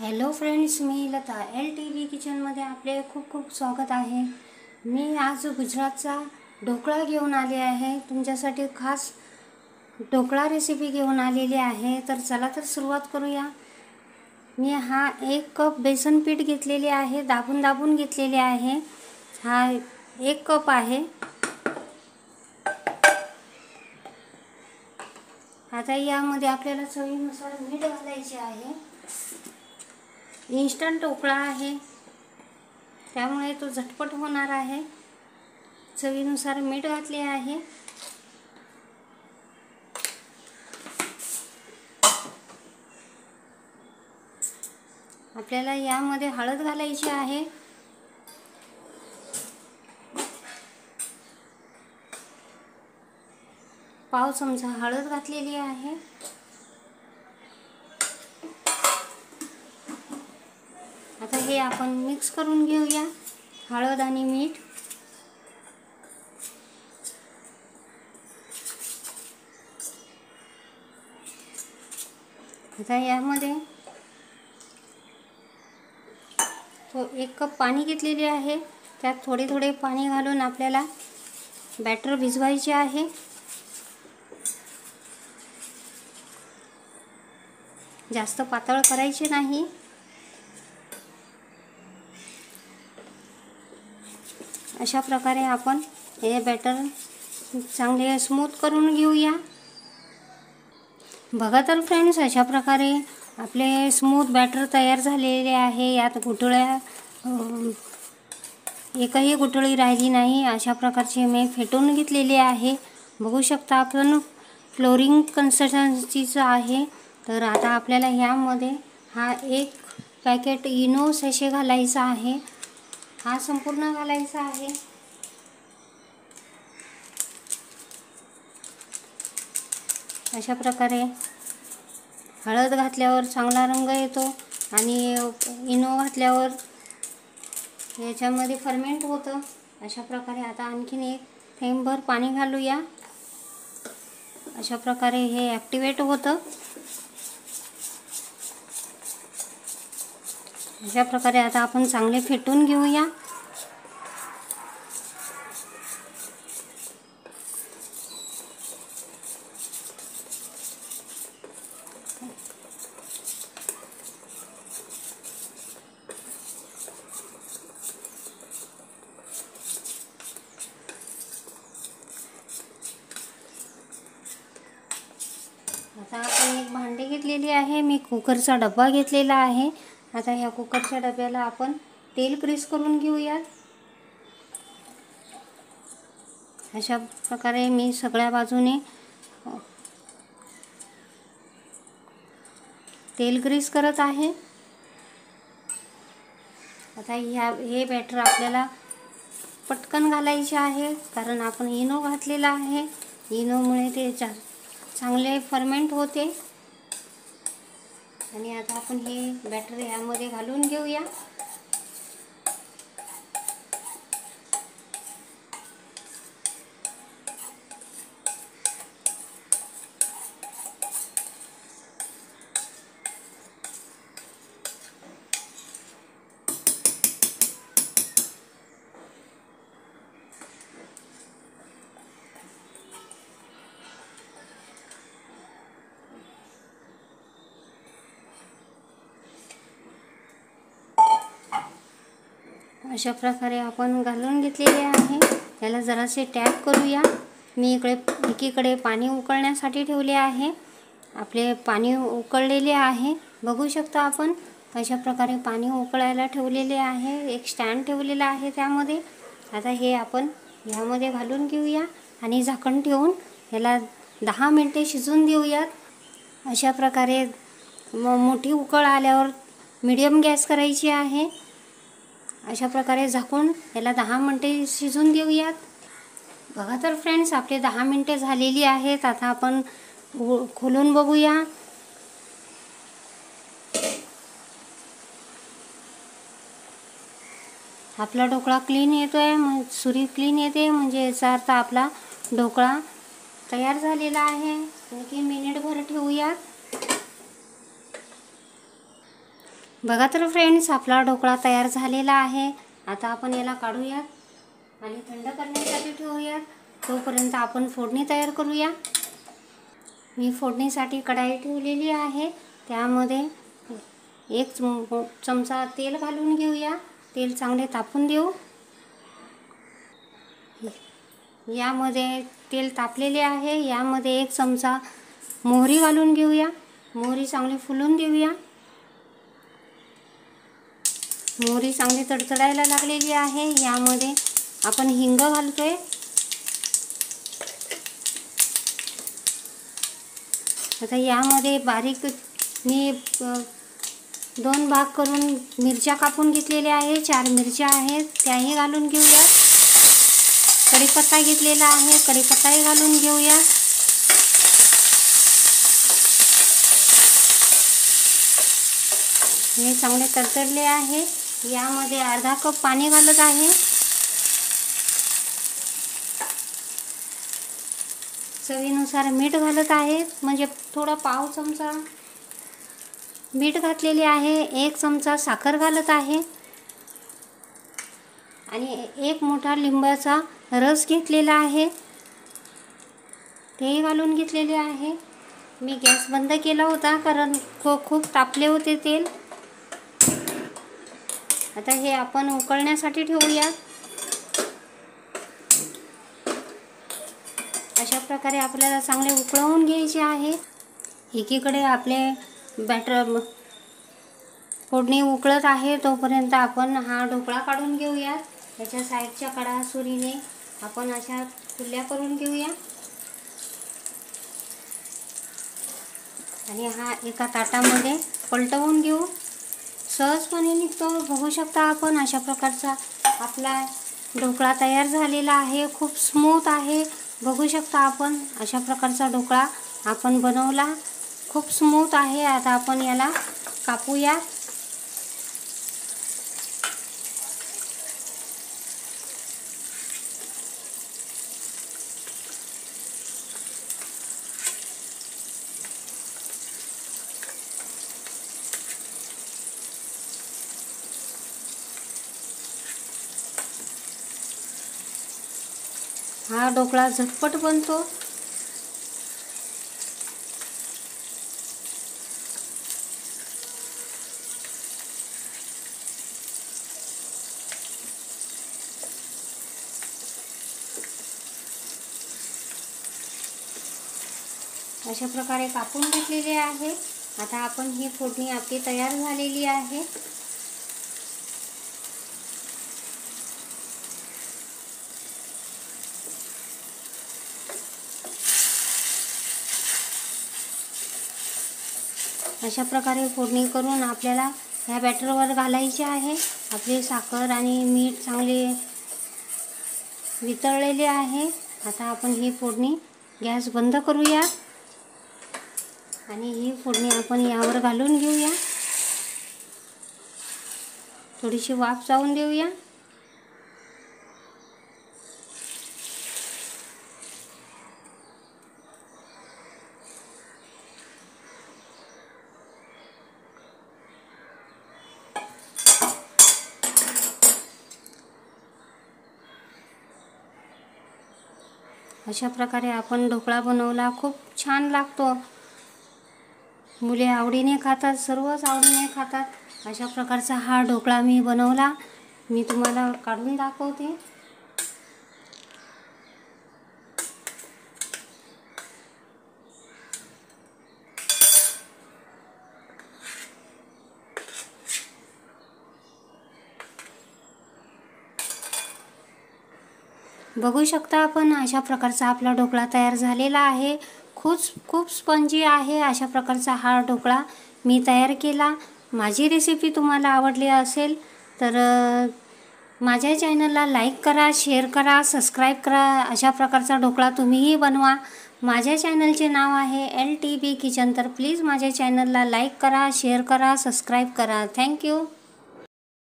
Hello friends, मी Lata LTV किचनमध्ये आपले खूप खूप स्वागत आहे। मी आज गुजरातचा ढोकळा घेऊन आले आहे। तुमच्यासाठी खास ढोकळा रेसिपी घेऊन आलेली आहे। तर चला तर सुरुवात करूया। मी हा 1 कप बेसन पीठ घेतलेले आहे, दाबून घेतलेले आहे। हा 1 कप आहे। आता यामध्ये आपल्याला चवीनुसार मीठ घालायचे आहे। इन्स्टंट ढोकळा आहे, त्यामुळे तो झटपट होणार आहे। चवीनुसार मीठ घातले आहे। आपल्याला यामध्ये हळद घालायची आहे। पाव चमचा हळद घातलेली आहे। आता हे आपण मिक्स करून घेऊया, हळद आणि मीठ। आता यामध्ये 1 कप पाणी घेतलेले आहे। त्यात थोडे थोडे पाणी घालून आपल्याला बॅटर भिजवायचे आहे। जास्त पातळ करायचे नाही। अशा प्रकारे आपण हे बॅटर चांगले स्मूथ करून घेऊया। बघा तर फ्रेंड्स, अशा प्रकारे आपले स्मूथ बॅटर तयार झालेले आहे। यात गुठळ्या एकही गुठळी राहिली नाही। अशा प्रकारचे मी फेटून घेतलेले आहे। बघू शकता आपण फ्लोरिंग कन्सिस्टन्सीचं आहे। तर आता आपल्याला यामध्ये हा 1 पॅकेट इनो सॅशे घालायचा आहे। हा संपूर्ण घालायचा आहे। अशा प्रकारे हळद घातल्यावर चांगला रंग येतो आणि इनो घातल्यावर याच्यामध्ये फर्मेंट होतं। अशा प्रकारे आता आणखीन 1 थेंबभर पाणी घालूया। अशा प्रकारे हे ॲक्टिवेट होतं। अशा प्रकारे आता आपण चांगले फेटून घेऊया। आता आपण 1 भांडी घेतलेली आहे। मी कुकरचा डब्बा घेतलेला आहे। आता या कुकरच्या डब्याला आपण तेल ग्रीस करून घेऊयात। अशा प्रकारे मी सगळ्या बाजूने तेल ग्रीस करत आहे। आता हे बॅटर आपल्याला पटकन घालायचे आहे, कारण आपण इनो घातलेला आहे। इनोमुळे ते चांगले फर्मेंट होते। आणि आता आपण हे बॅटर यामध्ये घालून घेऊया। अशा प्रकारे आपण घालून घेतलेले आहे। याला जरासे टॅप करूया। मी एकीकडे पाणी उकळण्यासाठी ठेवले आहे। आपले पाणी उकळलेले आहे, बघू शकता आपण। अशा प्रकारे पाणी उकळायला ठेवलेले आहे। एक स्टँड ठेवलेला आहे त्यामध्ये। आता हे आपण ह्यामध्ये घालून घेऊया आणि झाकण ठेवून याला 10 मिनिटे शिजून देऊयात। अशा प्रकारे मोठी उकळ आल्यावर मीडियम गॅस करायची आहे। अशा प्रकारे झाकून याला 10 मिनिटे शिजून देऊयात। बघा तर फ्रेंड्स, आपले 10 मिनिटे झालेली आहेत। आता आपण खोलून बघूया। आपला ढोकळा क्लीन येतोय, सुरी क्लीन येते, म्हणजे याचा अर्थ आपला ढोकळा तयार झालेला आहे। आणखी मिनिटभर ठेवूयात। बघा तर फ्रेंड्स, आपला ढोकळा तयार झालेला आहे। आता आपण याला काढूयात आणि थंड करण्यासाठी ठेवूयात। तोपर्यंत आपण फोडणी तयार करूया। मी फोडणीसाठी कढाई ठेवलेली आहे। त्यामध्ये 1 चमचा तेल घालून घेऊया। तेल चांगले तापून देऊ। यामध्ये तेल तापलेले आहे। यामध्ये 1 चमचा मोहरी घालून घेऊया। मोहरी चांगली फुलून देऊया। मोहरी चांगली तडतडायला लागलेली आहे। यामध्ये आपण हिंग घालतोय। आता यामध्ये बारीक मी 2 भाग करून मिरच्या कापून घेतलेल्या आहे। 4 मिरच्या आहेत, त्याही घालून घेऊया। कढीपत्ता घेतलेला आहे, कढीपत्ताही घालून घेऊया। हे चांगले तडतडले आहे। यामध्ये अर्धा कप पाणी घालत आहे। चवीनुसार मीठ घालत आहे, म्हणजे थोडा पाव चमचा मीठ घातलेले आहे। 1 चमचा साखर घालत आहे आणि 1 मोठा लिंबाचा रस घेतलेला आहे, तेही घालून घेतलेले आहे। मी गॅस बंद केला होता कारण खूप तापले होते तेल। आता हे आपण उकळण्यासाठी ठेवूया। अशा प्रकारे आपल्याला चांगले उकळवून घ्यायचे आहे। एकीकडे आपले बॅटर फोडणी उकळत आहे, तोपर्यंत आपण हा ढोकळा काढून घेऊया। त्याच्या साईडच्या कडा सुरीने आपण अशा खुल्या करून घेऊया आणि हा एका ताटामध्ये पलटवून घेऊ। सहजपणे निघतो। बघू शकता आपण, अशा प्रकारचा आपला ढोकळा तयार झालेला आहे। खूप स्मूथ आहे। बघू शकता आपण, अशा प्रकारचा ढोकळा आपण बनवला। खूप स्मूथ आहे। आता आपण याला कापूया। हा ढोकळा झटपट बनतो। अशा प्रकारे कापून घेतलेले आहे। आता आपण ही फोडणी आपली तयार झालेली आहे। अशा प्रकारे फोडणी करून आपल्याला ह्या बॅटरवर घालायचे आहे। आपली साखर आणि मीठ चांगले वितळलेले आहे। आता आपण ही फोडणी गॅस बंद करूया आणि ही फोडणी आपण यावर घालून घेऊया। थोडीशी वाफ जाऊन देऊया। अशा प्रकारे आपण ढोकळा बनवला। खूप छान लागतो। मुले आवडीने खातात, सर्वच आवडीने खातात। अशा प्रकारचा हा ढोकळा मी बनवला। मी तुम्हाला काढून दाखवते। बघू शकता आपण, अशा प्रकारचा आपला ढोकळा तयार झालेला आहे। खूप स्पंजी आहे। अशा प्रकारचा हा ढोकळा मी तयार केला। माझी रेसिपी तुम्हाला आवडली असेल तर माझ्या चॅनलला लाईक करा, शेअर करा, सबस्क्राईब करा। अशा प्रकारचा ढोकळा तुम्हीही बनवा। माझ्या चॅनलचे नाव आहे LTB किचन। तर प्लीज माझ्या चॅनलला लाईक करा, शेअर करा, सबस्क्राईब करा। थँक्यू।